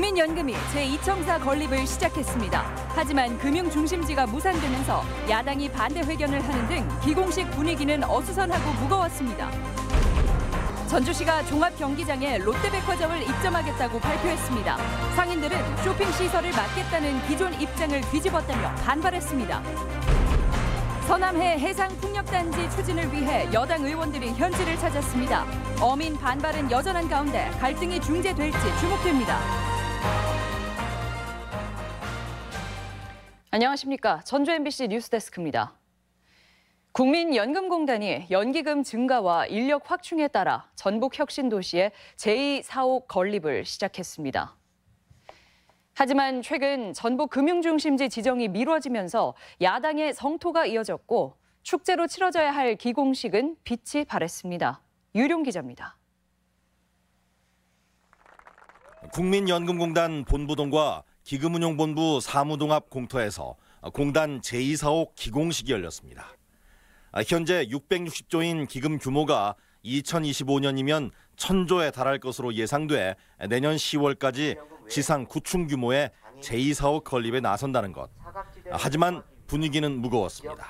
국민연금이 제2청사 건립을 시작했습니다. 하지만 금융 중심지가 무산되면서 야당이 반대 회견을 하는 등 기공식 분위기는 어수선하고 무거웠습니다. 전주시가 종합경기장에 롯데백화점을 입점하겠다고 발표했습니다. 상인들은 쇼핑시설을 막겠다는 기존 입장을 뒤집었다며 반발했습니다. 서남해 해상풍력단지 추진을 위해 여당 의원들이 현지를 찾았습니다. 어민 반발은 여전한 가운데 갈등이 중재될지 주목됩니다. 안녕하십니까. 전주 MBC 뉴스데스크입니다. 국민연금공단이 연기금 증가와 인력 확충에 따라 전북 혁신도시의 제2사옥 건립을 시작했습니다. 하지만 최근 전북 금융중심지 지정이 미뤄지면서 야당의 성토가 이어졌고 축제로 치러져야 할 기공식은 빛이 발했습니다. 유룡 기자입니다. 국민연금공단 본부동과 기금운용본부 사무동 앞 공터에서 공단 제2사옥 기공식이 열렸습니다. 현재 660조인 기금 규모가 2025년이면 1000조에 달할 것으로 예상돼 내년 10월까지 지상 9층 규모의 제2사옥 건립에 나선다는 것. 하지만 분위기는 무거웠습니다.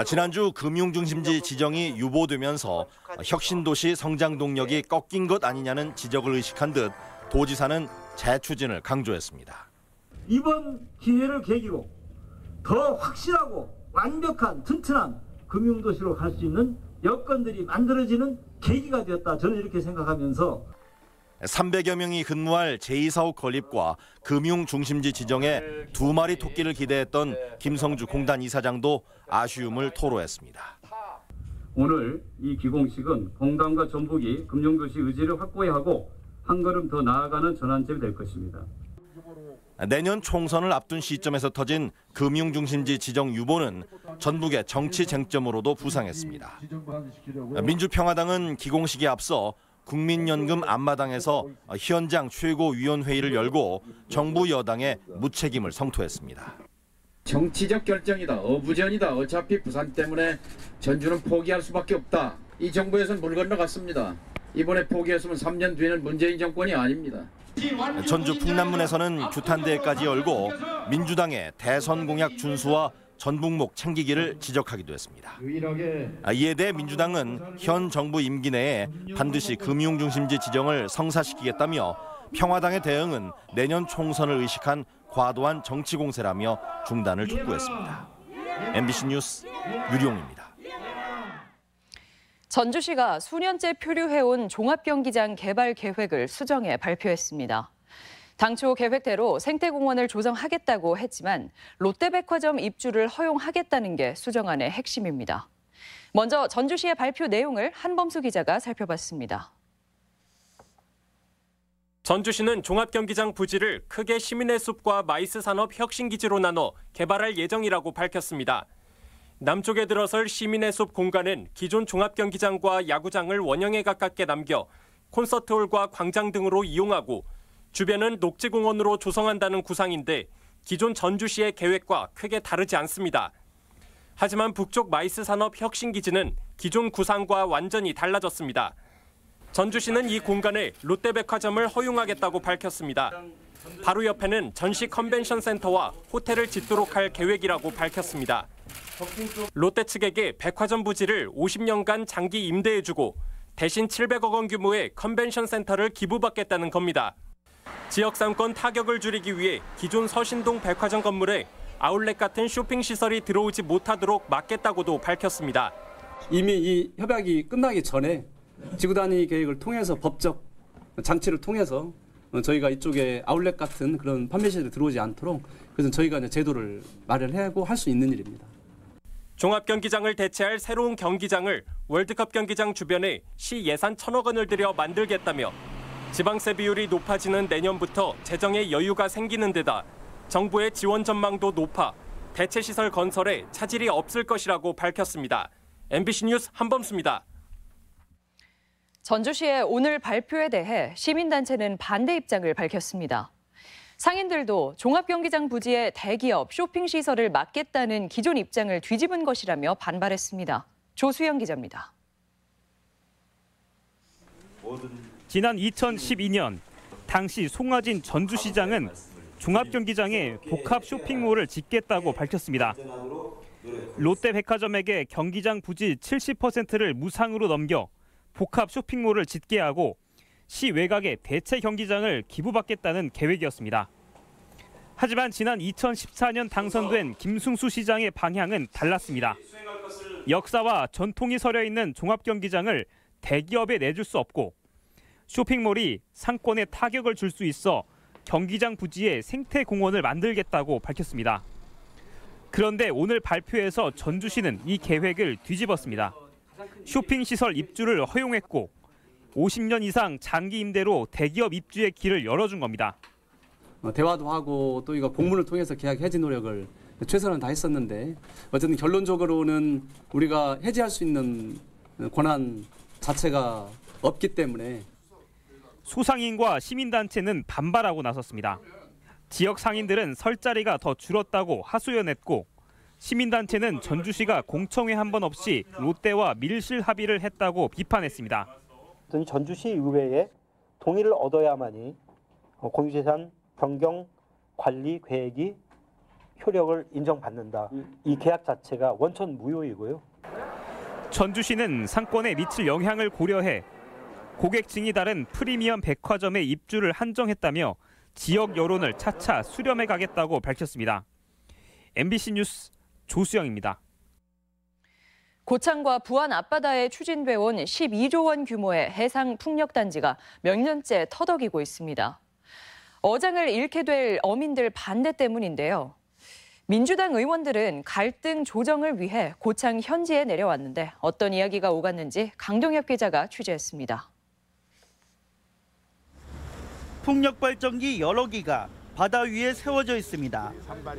지난주 금융중심지 지정이 유보되면서 혁신도시 성장 동력이 꺾인 것 아니냐는 지적을 의식한 듯 도지사는 재추진을 강조했습니다. 이번 기회를 계기로 더 확실하고 완벽한 튼튼한 금융도시로 갈 수 있는 여건들이 만들어지는 계기가 되었다. 저는 이렇게 생각하면서 300여 명이 근무할 제2사옥 건립과 금융중심지 지정에 두 마리 토끼를 기대했던 김성주 공단 이사장도 아쉬움을 토로했습니다. 오늘 이 기공식은 공단과 전북이 금융도시 의지를 확고히 하고 한 걸음 더 나아가는 전환점이 될 것입니다. 내년 총선을 앞둔 시점에서 터진 금융중심지 지정 유보는 전북의 정치 쟁점으로도 부상했습니다. 민주평화당은 기공식에 앞서 국민연금 앞마당에서 현장 최고위원회의를 열고 정부 여당의 무책임을 성토했습니다. 정치적 결정이다. 어부전이다. 어차피 부산 때문에 전주는 포기할 수밖에 없다. 이 정부에서는 물 건너갔습니다. 이번에 포기했으면 3년 뒤에는 문재인 정권이 아닙니다. 전주 풍남문에서는 규탄대회까지 열고 민주당의 대선 공약 준수와 전북목 챙기기를 지적하기도 했습니다. 이에 대해 민주당은 현 정부 임기 내에 반드시 금융중심지 지정을 성사시키겠다며 평화당의 대응은 내년 총선을 의식한 과도한 정치 공세라며 중단을 촉구했습니다. MBC 뉴스 유룡입니다. 전주시가 수년째 표류해온 종합경기장 개발 계획을 수정해 발표했습니다. 당초 계획대로 생태공원을 조성하겠다고 했지만 롯데백화점 입주를 허용하겠다는 게 수정안의 핵심입니다. 먼저 전주시의 발표 내용을 한범수 기자가 살펴봤습니다. 전주시는 종합경기장 부지를 크게 시민의 숲과 마이스 산업 혁신기지로 나눠 개발할 예정이라고 밝혔습니다. 남쪽에 들어설 시민의 숲 공간은 기존 종합경기장과 야구장을 원형에 가깝게 남겨 콘서트홀과 광장 등으로 이용하고 주변은 녹지공원으로 조성한다는 구상인데 기존 전주시의 계획과 크게 다르지 않습니다. 하지만 북쪽 마이스 산업 혁신기지는 기존 구상과 완전히 달라졌습니다. 전주시는 이 공간에 롯데백화점을 허용하겠다고 밝혔습니다. 바로 옆에는 전시 컨벤션 센터와 호텔을 짓도록 할 계획이라고 밝혔습니다. 롯데 측에게 백화점 부지를 50년간 장기 임대해주고 대신 700억 원 규모의 컨벤션 센터를 기부받겠다는 겁니다. 지역 상권 타격을 줄이기 위해 기존 서신동 백화점 건물에 아울렛 같은 쇼핑시설이 들어오지 못하도록 막겠다고도 밝혔습니다. 이미 이 협약이 끝나기 전에 지구단위 계획을 통해서 법적 장치를 통해서 저희가 이쪽에 아울렛 같은 그런 판매시설이 들어오지 않도록 그래서 저희가 이제 제도를 마련하고 할 수 있는 일입니다. 종합경기장을 대체할 새로운 경기장을 월드컵 경기장 주변에 시 예산 1,000억 원을 들여 만들겠다며 지방세 비율이 높아지는 내년부터 재정에 여유가 생기는 데다 정부의 지원 전망도 높아 대체시설 건설에 차질이 없을 것이라고 밝혔습니다. MBC 뉴스 한범수입니다. 전주시의 오늘 발표에 대해 시민단체는 반대 입장을 밝혔습니다. 상인들도 종합경기장 부지에 대기업 쇼핑시설을 막겠다는 기존 입장을 뒤집은 것이라며 반발했습니다. 조수영 기자입니다. 지난 2012년 당시 송하진 전주시장은 종합경기장에 복합 쇼핑몰을 짓겠다고 밝혔습니다. 롯데백화점에게 경기장 부지 70%를 무상으로 넘겨 복합 쇼핑몰을 짓게 하고 시 외곽에 대체 경기장을 기부받겠다는 계획이었습니다. 하지만 지난 2014년 당선된 김승수 시장의 방향은 달랐습니다. 역사와 전통이 서려 있는 종합경기장을 대기업에 내줄 수 없고 쇼핑몰이 상권에 타격을 줄 수 있어 경기장 부지에 생태공원을 만들겠다고 밝혔습니다. 그런데 오늘 발표에서 전주시는 이 계획을 뒤집었습니다. 쇼핑시설 입주를 허용했고 50년 이상 장기 임대로 대기업 입주의 길을 열어준 겁니다. 대화도 하고 또 이거 공문을 통해서 계약 해지 노력을 최선을 다했었는데 어쨌든 결론적으로는 우리가 해지할 수 있는 권한 자체가 없기 때문에 소상인과 시민단체는 반발하고 나섰습니다. 지역 상인들은 설 자리가 더 줄었다고 하소연했고 시민단체는 전주시가 공청회 한 번 없이 롯데와 밀실 합의를 했다고 비판했습니다. 전주시 의회의 동의를 얻어야만이 공유재산 변경 관리 계획이 효력을 인정받는다. 이 계약 자체가 원천 무효이고요. 전주시는 상권에 미칠 영향을 고려해 고객층이 다른 프리미엄 백화점의 입주를 한정했다며 지역 여론을 차차 수렴해 가겠다고 밝혔습니다. MBC 뉴스 조수영입니다. 고창과 부안 앞바다에 추진돼 온 12조 원 규모의 해상 풍력단지가 몇 년째 터덕이고 있습니다. 어장을 잃게 될 어민들 반대 때문인데요. 민주당 의원들은 갈등 조정을 위해 고창 현지에 내려왔는데 어떤 이야기가 오갔는지 강동엽 기자가 취재했습니다. 풍력발전기 여러 기가 바다 위에 세워져 있습니다.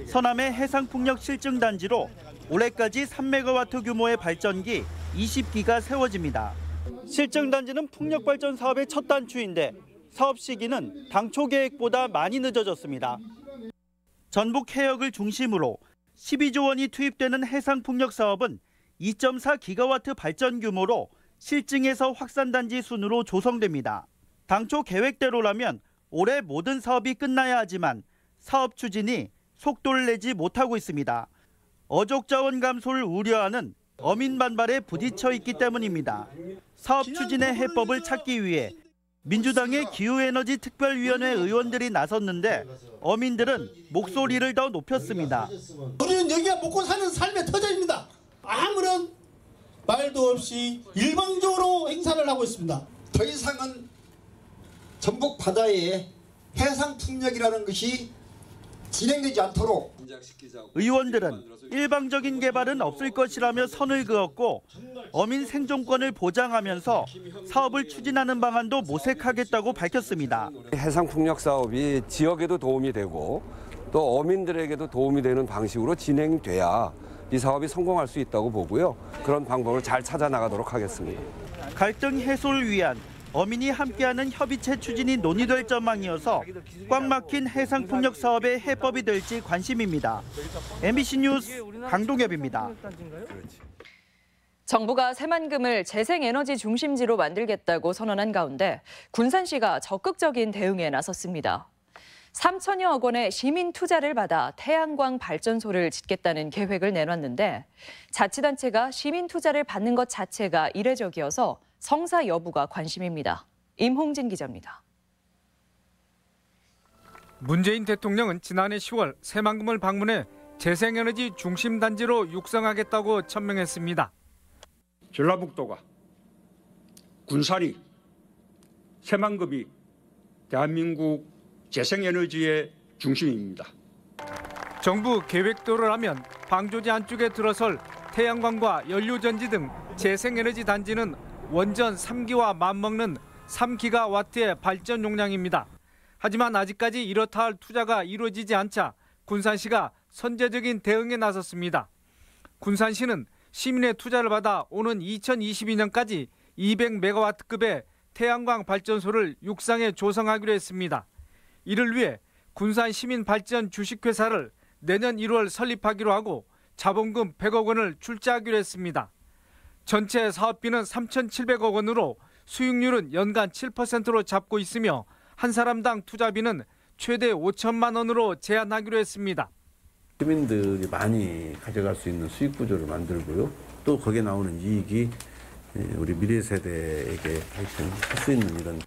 서남의 해상풍력 실증단지로 올해까지 3메가와트 규모의 발전기 20기가 세워집니다. 실증단지는 풍력발전 사업의 첫 단추인데 사업 시기는 당초 계획보다 많이 늦어졌습니다. 전북 해역을 중심으로 12조 원이 투입되는 해상풍력 사업은 2.4기가와트 발전 규모로 실증에서 확산단지 순으로 조성됩니다. 당초 계획대로라면 올해 모든 사업이 끝나야 하지만 사업 추진이 속도를 내지 못하고 있습니다. 어족 자원 감소를 우려하는 어민 반발에 부딪혀 있기 때문입니다. 사업 추진의 해법을 찾기 위해 민주당의 기후에너지 특별위원회 의원들이 나섰는데 어민들은 목소리를 더 높였습니다. 우리는 여기가 먹고 사는 삶의 터전입니다. 아무런 말도 없이 일방적으로 행사를 하고 있습니다. 더 이상은 전북 바다에 해상풍력이라는 것이 진행되지 않도록 의원들은 일방적인 개발은 없을 것이라며 선을 그었고 어민 생존권을 보장하면서 사업을 추진하는 방안도 모색하겠다고 밝혔습니다. 해상풍력 사업이 지역에도 도움이 되고 또 어민들에게도 도움이 되는 방식으로 진행돼야 이 사업이 성공할 수 있다고 보고요. 그런 방법을 잘 찾아 나가도록 하겠습니다. 갈등 해소를 위한 어민이 함께하는 협의체 추진이 논의될 전망이어서 꽉 막힌 해상풍력 사업의 해법이 될지 관심입니다. MBC 뉴스 강동엽입니다. 정부가 새만금을 재생에너지 중심지로 만들겠다고 선언한 가운데 군산시가 적극적인 대응에 나섰습니다. 3천여억 원의 시민 투자를 받아 태양광 발전소를 짓겠다는 계획을 내놨는데 자치단체가 시민 투자를 받는 것 자체가 이례적이어서 성사 여부가 관심입니다. 임홍진 기자입니다. 문재인 대통령은 지난해 10월 새만금을 방문해 재생에너지 중심단지로 육성하겠다고 천명했습니다. 전라북도가 군산이 새만금이 대한민국 재생에너지의 중심입니다. 정부 계획대로라면 방조제 안쪽에 들어설 태양광과 연료전지 등 재생에너지 단지는 원전 3기와 맞먹는 3기가와트의 발전 용량입니다. 하지만 아직까지 이렇다 할 투자가 이루어지지 않자 군산시가 선제적인 대응에 나섰습니다. 군산시는 시민의 투자를 받아 오는 2022년까지 200메가와트급의 태양광 발전소를 육상에 조성하기로 했습니다. 이를 위해 군산시민발전 주식회사를 내년 1월 설립하기로 하고 자본금 100억 원을 출자하기로 했습니다. 전체 사업비는 3,700억 원으로 수익률은 연간 7%로 잡고 있으며 한 사람당 투자비는 최대 5천만 원으로 제한하기로 했습니다. 시민들이 많이 가져갈 수 있는 수익 구조를 만들고요. 또 거기에 나오는 이익이 우리 미래 세대에게 하여튼 할 수 있는 이런.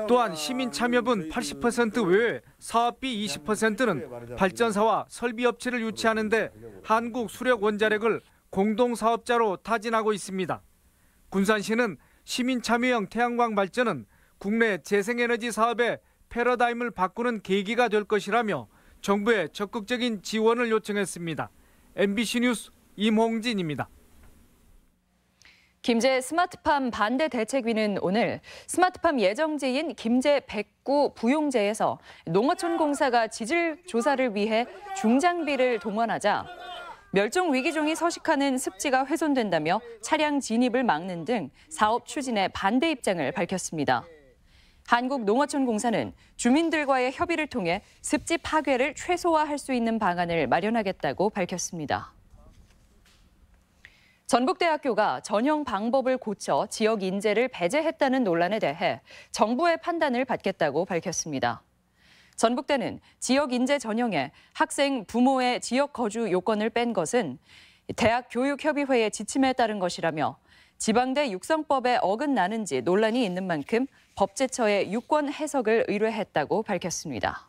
또한 시민 참여분 80% 외에 사업비 20%는 발전사와 설비업체를 유치하는 데 한국수력원자력을 공동사업자로 타진하고 있습니다. 군산시는 시민 참여형 태양광 발전은 국내 재생에너지 사업의 패러다임을 바꾸는 계기가 될 것이라며 정부에 적극적인 지원을 요청했습니다. MBC 뉴스 임홍진입니다. 김제 스마트팜 반대 대책위는 오늘 스마트팜 예정지인 김제 백구 부용제에서 농어촌공사가 지질 조사를 위해 중장비를 동원하자 멸종 위기종이 서식하는 습지가 훼손된다며 차량 진입을 막는 등 사업 추진에 반대 입장을 밝혔습니다. 한국농어촌공사는 주민들과의 협의를 통해 습지 파괴를 최소화할 수 있는 방안을 마련하겠다고 밝혔습니다. 전북대학교가 전형 방법을 고쳐 지역 인재를 배제했다는 논란에 대해 정부의 판단을 받겠다고 밝혔습니다. 전북대는 지역 인재 전형에 학생 부모의 지역 거주 요건을 뺀 것은 대학교육협의회의 지침에 따른 것이라며 지방대 육성법에 어긋나는지 논란이 있는 만큼 법제처에 유권 해석을 의뢰했다고 밝혔습니다.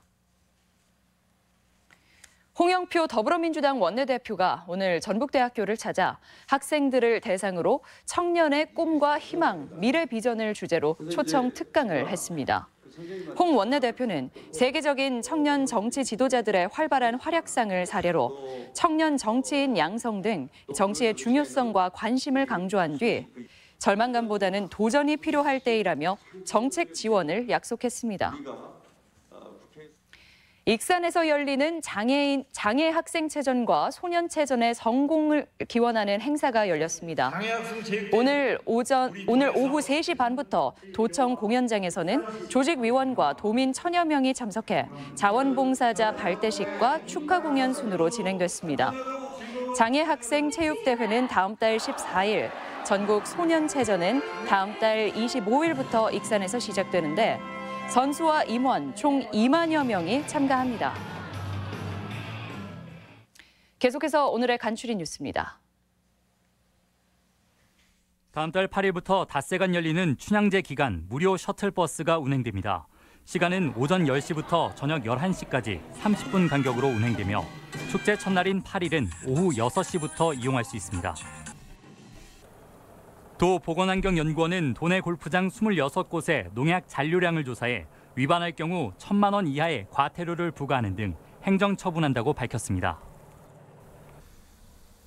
홍영표 더불어민주당 원내대표가 오늘 전북대학교를 찾아 학생들을 대상으로 청년의 꿈과 희망, 미래 비전을 주제로 초청 특강을 했습니다. 홍 원내대표는 세계적인 청년 정치 지도자들의 활발한 활약상을 사례로 청년 정치인 양성 등 정치의 중요성과 관심을 강조한 뒤 절망감보다는 도전이 필요할 때이라며 정책 지원을 약속했습니다. 익산에서 열리는 장애 학생체전과 소년체전의 성공을 기원하는 행사가 열렸습니다. 오늘 오후 3시 반부터 도청 공연장에서는 조직위원과 도민 천여 명이 참석해 자원봉사자 발대식과 축하 공연 순으로 진행됐습니다. 장애 학생 체육대회는 다음 달 14일, 전국 소년체전은 다음 달 25일부터 익산에서 시작되는데 선수와 임원 총 2만여 명이 참가합니다. 계속해서 오늘의 간추린 뉴스입니다. 다음 달 8일부터 닷새간 열리는 춘향제 기간 무료 셔틀버스가 운행됩니다. 시간은 오전 10시부터 저녁 11시까지 30분 간격으로 운행되며 축제 첫날인 8일은 오후 6시부터 이용할 수 있습니다. 도보건환경연구원은 도내 골프장 26곳에 농약 잔류량을 조사해 위반할 경우 1,000만 원 이하의 과태료를 부과하는 등 행정 처분한다고 밝혔습니다.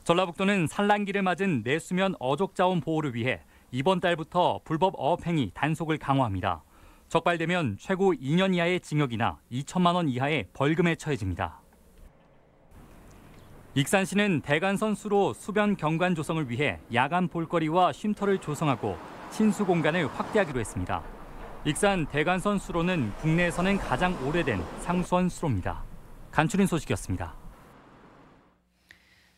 전라북도는 산란기를 맞은 내수면 어족자원 보호를 위해 이번 달부터 불법 어업행위 단속을 강화합니다. 적발되면 최고 2년 이하의 징역이나 2천만 원 이하의 벌금에 처해집니다. 익산시는 대관선 수로 수변 경관 조성을 위해 야간 볼거리와 쉼터를 조성하고 신수 공간을 확대하기로 했습니다. 익산 대관선 수로는 국내에서는 가장 오래된 상수원 수로입니다. 간추린 소식이었습니다.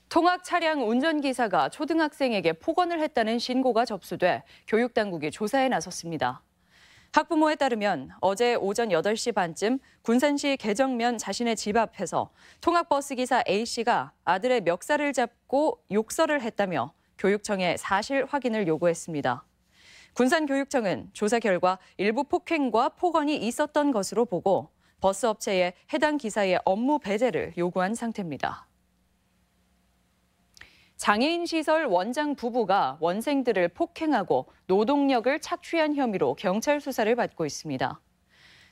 통학 차량 운전기사가 초등학생에게 폭언을 했다는 신고가 접수돼 교육당국이 조사에 나섰습니다. 학부모에 따르면 어제 오전 8시 반쯤 군산시 개정면 자신의 집 앞에서 통학버스 기사 A씨가 아들의 멱살을 잡고 욕설을 했다며 교육청에 사실 확인을 요구했습니다. 군산교육청은 조사 결과 일부 폭행과 폭언이 있었던 것으로 보고 버스 업체에 해당 기사의 업무 배제를 요구한 상태입니다. 장애인 시설 원장 부부가 원생들을 폭행하고 노동력을 착취한 혐의로 경찰 수사를 받고 있습니다.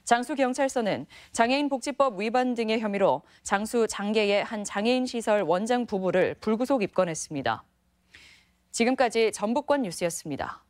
장수경찰서는 장애인 복지법 위반 등의 혐의로 장수 장계의 한 장애인 시설 원장 부부를 불구속 입건했습니다. 지금까지 전북권 뉴스였습니다.